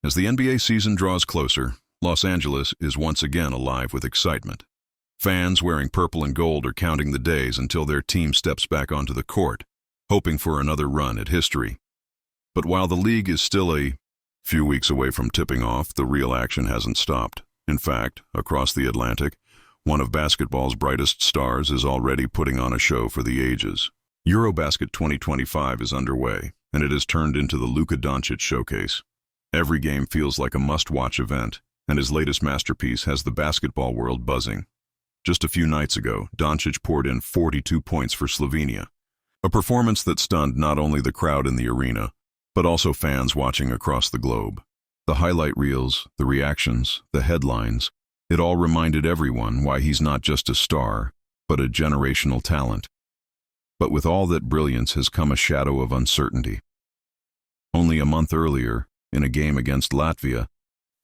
As the NBA season draws closer, Los Angeles is once again alive with excitement. Fans wearing purple and gold are counting the days until their team steps back onto the court, hoping for another run at history. But while the league is still a few weeks away from tipping off, the real action hasn't stopped. In fact, across the Atlantic, one of basketball's brightest stars is already putting on a show for the ages. EuroBasket 2025 is underway, and it has turned into the Luka Dončić showcase. Every game feels like a must-watch event, and his latest masterpiece has the basketball world buzzing. Just a few nights ago, Dončić poured in 42 points for Slovenia, a performance that stunned not only the crowd in the arena, but also fans watching across the globe. The highlight reels, the reactions, the headlines, it all reminded everyone why he's not just a star, but a generational talent. But with all that brilliance has come a shadow of uncertainty. Only a month earlier, in a game against Latvia,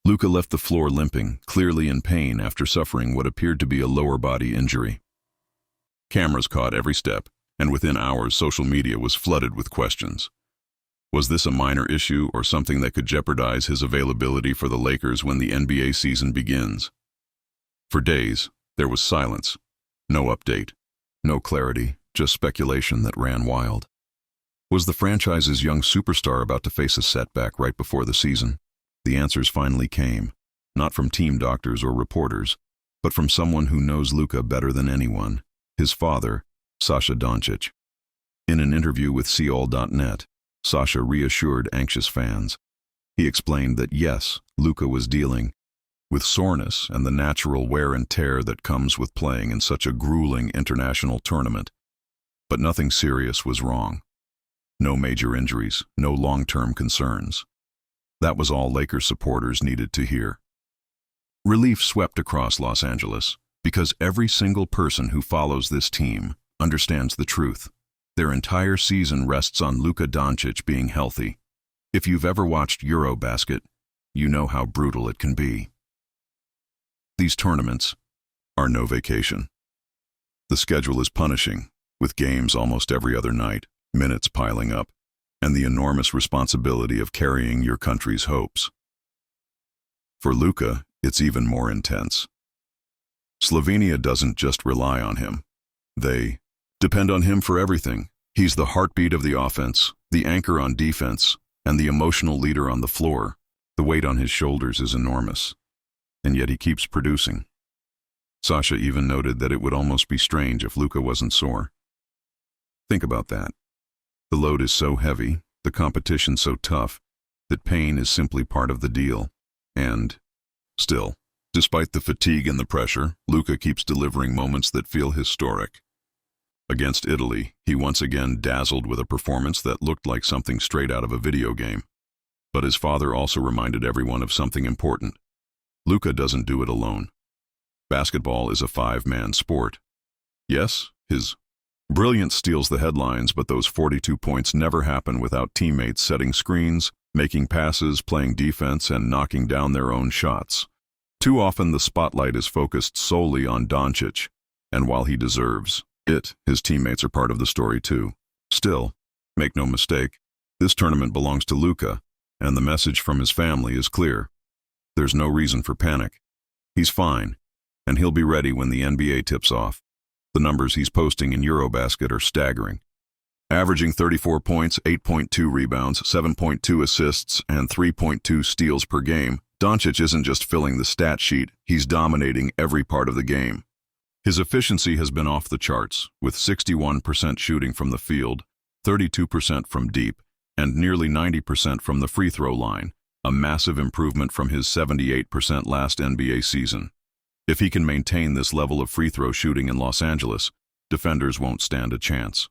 Luka left the floor limping, clearly in pain after suffering what appeared to be a lower body injury. Cameras caught every step, and within hours social media was flooded with questions. Was this a minor issue or something that could jeopardize his availability for the Lakers when the NBA season begins? For days, there was silence. No update, no clarity, just speculation that ran wild. Was the franchise's young superstar about to face a setback right before the season? The answers finally came, not from team doctors or reporters, but from someone who knows Luka better than anyone, his father, Sasha Dončić. In an interview with Seoul.net, Sasha reassured anxious fans. He explained that yes, Luka was dealing with soreness and the natural wear and tear that comes with playing in such a grueling international tournament. But nothing serious was wrong. No major injuries, no long-term concerns. That was all Lakers supporters needed to hear. Relief swept across Los Angeles, because every single person who follows this team understands the truth. Their entire season rests on Luka Dončić being healthy. If you've ever watched EuroBasket, you know how brutal it can be. These tournaments are no vacation. The schedule is punishing, with games almost every other night, minutes piling up, and the enormous responsibility of carrying your country's hopes. For Luka, it's even more intense. Slovenia doesn't just rely on him. They depend on him for everything. He's the heartbeat of the offense, the anchor on defense, and the emotional leader on the floor. The weight on his shoulders is enormous, and yet he keeps producing. Sasha even noted that it would almost be strange if Luka wasn't sore. Think about that. The load is so heavy, the competition so tough, that pain is simply part of the deal. And still, despite the fatigue and the pressure, Luka keeps delivering moments that feel historic. Against Italy, he once again dazzled with a performance that looked like something straight out of a video game. But his father also reminded everyone of something important. Luka doesn't do it alone. Basketball is a five-man sport. Yes, his brilliance steals the headlines, but those 42 points never happen without teammates setting screens, making passes, playing defense, and knocking down their own shots. Too often the spotlight is focused solely on Dončić, and while he deserves it, his teammates are part of the story too. Still, make no mistake, this tournament belongs to Luka, and the message from his family is clear. There's no reason for panic. He's fine, and he'll be ready when the NBA tips off. The numbers he's posting in EuroBasket are staggering. Averaging 34 points, 8.2 rebounds, 7.2 assists, and 3.2 steals per game, Dončić isn't just filling the stat sheet, he's dominating every part of the game. His efficiency has been off the charts, with 61% shooting from the field, 32% from deep, and nearly 90% from the free throw line, a massive improvement from his 78% last NBA season. If he can maintain this level of free throw shooting in Los Angeles, defenders won't stand a chance.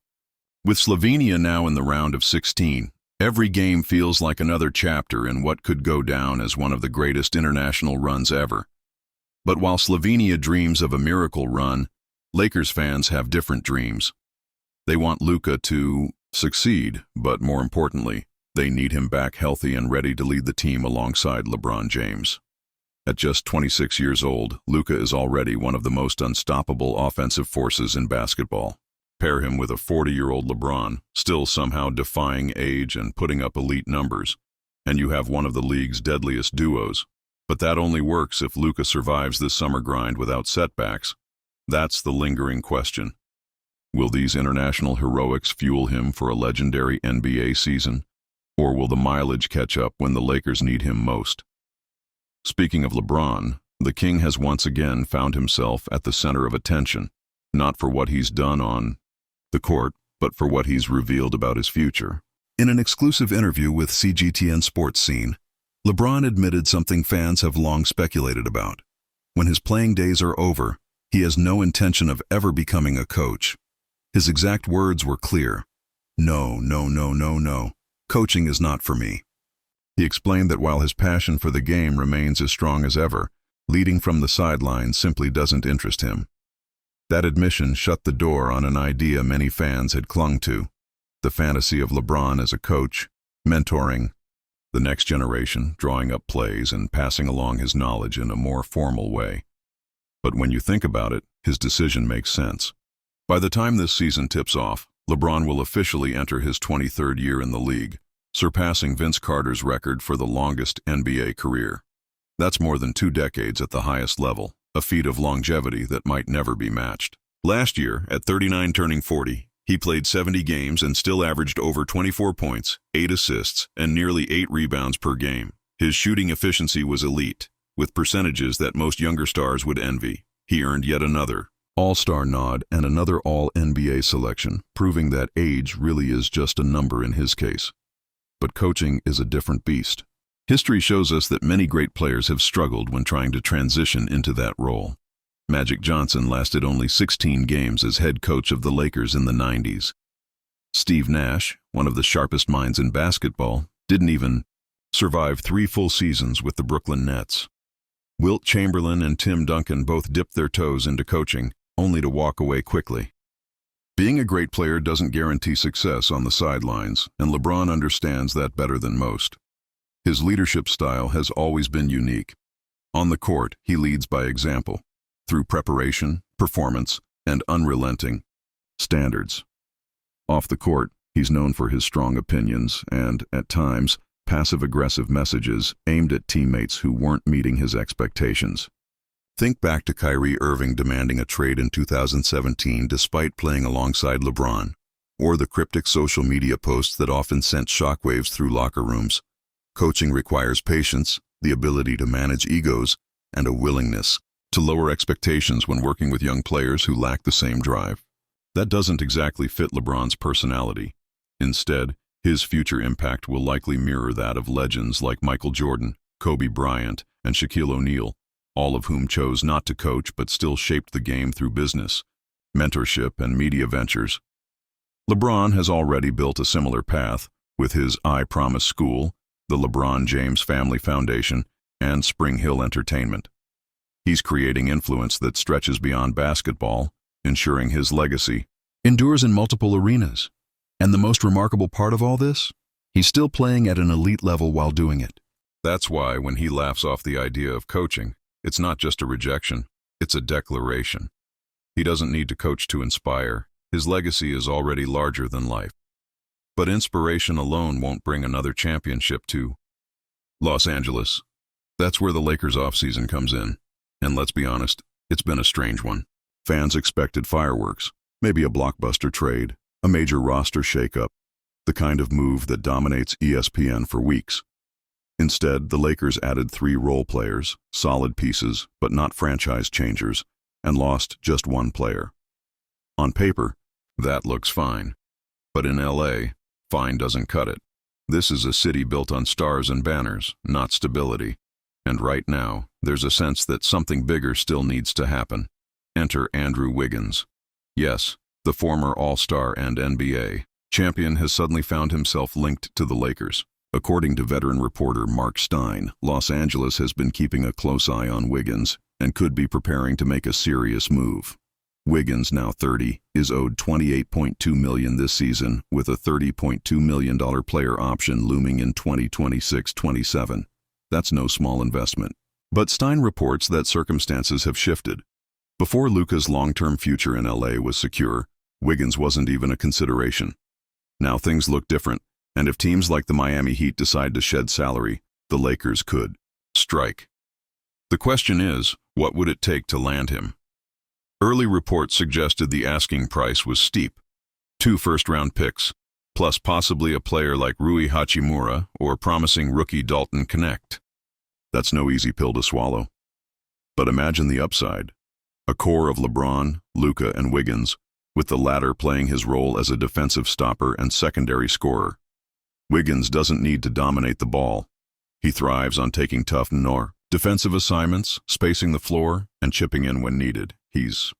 With Slovenia now in the round of 16, every game feels like another chapter in what could go down as one of the greatest international runs ever. But while Slovenia dreams of a miracle run, Lakers fans have different dreams. They want Luka to succeed, but more importantly, they need him back healthy and ready to lead the team alongside LeBron James. At just 26 years old, Luka is already one of the most unstoppable offensive forces in basketball. Pair him with a 40-year-old LeBron, still somehow defying age and putting up elite numbers, and you have one of the league's deadliest duos. But that only works if Luka survives this summer grind without setbacks. That's the lingering question. Will these international heroics fuel him for a legendary NBA season? Or will the mileage catch up when the Lakers need him most? Speaking of LeBron, the King has once again found himself at the center of attention, not for what he's done on the court, but for what he's revealed about his future. In an exclusive interview with CGTN Sports Scene, LeBron admitted something fans have long speculated about. When his playing days are over, he has no intention of ever becoming a coach. His exact words were clear. No. Coaching is not for me. He explained that while his passion for the game remains as strong as ever, leading from the sidelines simply doesn't interest him. That admission shut the door on an idea many fans had clung to, the fantasy of LeBron as a coach, mentoring the next generation, drawing up plays and passing along his knowledge in a more formal way. But when you think about it, his decision makes sense. By the time this season tips off, LeBron will officially enter his 23rd year in the league, surpassing Vince Carter's record for the longest NBA career. That's more than 2 decades at the highest level, a feat of longevity that might never be matched. Last year, at 39 turning 40, he played 70 games and still averaged over 24 points, 8 assists, and nearly 8 rebounds per game. His shooting efficiency was elite, with percentages that most younger stars would envy. He earned yet another All-Star nod and another All-NBA selection, proving that age really is just a number in his case. But coaching is a different beast. History shows us that many great players have struggled when trying to transition into that role. Magic Johnson lasted only 16 games as head coach of the Lakers in the 90s. Steve Nash, one of the sharpest minds in basketball, didn't even survive 3 full seasons with the Brooklyn Nets. Wilt Chamberlain and Tim Duncan both dipped their toes into coaching, only to walk away quickly. Being a great player doesn't guarantee success on the sidelines, and LeBron understands that better than most. His leadership style has always been unique. On the court, he leads by example, through preparation, performance, and unrelenting standards. Off the court, he's known for his strong opinions and, at times, passive-aggressive messages aimed at teammates who weren't meeting his expectations. Think back to Kyrie Irving demanding a trade in 2017 despite playing alongside LeBron, or the cryptic social media posts that often sent shockwaves through locker rooms. Coaching requires patience, the ability to manage egos, and a willingness to lower expectations when working with young players who lack the same drive. That doesn't exactly fit LeBron's personality. Instead, his future impact will likely mirror that of legends like Michael Jordan, Kobe Bryant, and Shaquille O'Neal, all of whom chose not to coach but still shaped the game through business, mentorship, and media ventures. LeBron has already built a similar path with his I Promise School, the LeBron James Family Foundation, and Spring Hill Entertainment. He's creating influence that stretches beyond basketball, ensuring his legacy endures in multiple arenas. And the most remarkable part of all this? He's still playing at an elite level while doing it. That's why when he laughs off the idea of coaching, it's not just a rejection, it's a declaration. He doesn't need to coach to inspire. His legacy is already larger than life. But inspiration alone won't bring another championship to Los Angeles. That's where the Lakers' offseason comes in. And let's be honest, it's been a strange one. Fans expected fireworks, maybe a blockbuster trade, a major roster shakeup, the kind of move that dominates ESPN for weeks. Instead, the Lakers added 3 role players, solid pieces, but not franchise changers, and lost just 1 player. On paper, that looks fine. But in LA, fine doesn't cut it. This is a city built on stars and banners, not stability. And right now, there's a sense that something bigger still needs to happen. Enter Andrew Wiggins. Yes, the former All-Star and NBA champion has suddenly found himself linked to the Lakers. According to veteran reporter Mark Stein, Los Angeles has been keeping a close eye on Wiggins and could be preparing to make a serious move. Wiggins, now 30, is owed $28.2 million this season, with a $30.2 million player option looming in 2026-27. That's no small investment. But Stein reports that circumstances have shifted. Before Luka's long-term future in LA was secure, Wiggins wasn't even a consideration. Now things look different, And if teams like the Miami Heat decide to shed salary, the Lakers could strike. The question is, what would it take to land him? Early reports suggested the asking price was steep. 2 first-round picks, plus possibly a player like Rui Hachimura or promising rookie Dalton Knecht. That's no easy pill to swallow. But imagine the upside. A core of LeBron, Luka, and Wiggins, with the latter playing his role as a defensive stopper and secondary scorer. Wiggins doesn't need to dominate the ball. He thrives on taking tough defensive assignments, spacing the floor, and chipping in when needed. He's